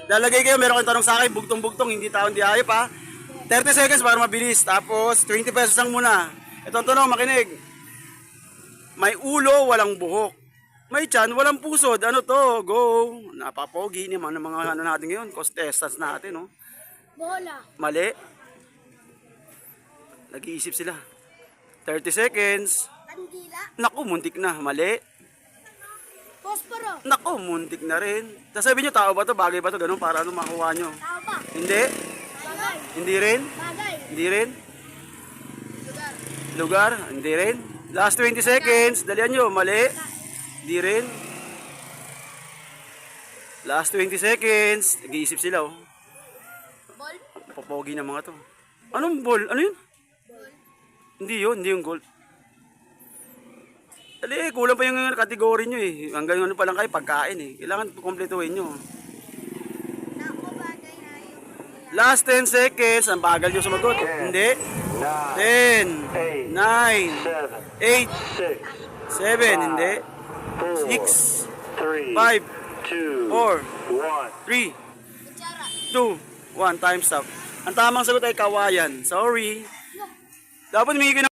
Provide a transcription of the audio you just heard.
Lalagay kayo, meron kayong tanong sa akin, bugtong-bugtong, hindi tao, hindi hayop ha. 30 seconds para mabilis, tapos 20 pesos lang muna. Ito ang tanong, makinig. May ulo, walang buhok. May tiyan, walang pusod. Ano to? Go! Napapogi naman ng mga ano natin ngayon, contestants natin, no? Bola. Mali. Nag-iisip sila. 30 seconds. Kandila. Naku, muntik na. Mali. Posporo. Naku, muntik na rin. Sasabihin nyo, tao ba to? Bagay ba to? Ganun para ano makuha nyo. Tao ba? Hindi? Bagay. Hindi rin? Bagay. Hindi rin? Lugar. Lugar? Hindi rin? Last 20 seconds. Dalian nyo. Mali. Hindi rin. Last 20 seconds. Nag-iisip sila, oh. Ball. Papogi na mga to. Anong ball? Ano yun? Ball. Hindi yun. Hindi yung gold. Dali, kulang pa yung kategory nyo eh. Hanggang ano pa lang kayo, pagkain eh. Kailangan kumpletuhin nyo. Nako, bagay na yung... Last 10 seconds. Ang bagal nyo sumagot. Hindi. 10, 9, 8, 7, hindi. 6, 5, 4, 3, 2, 1. Time's up. Ang tamang sagot ay kawayan. Sorry. Dapat humingi ka ng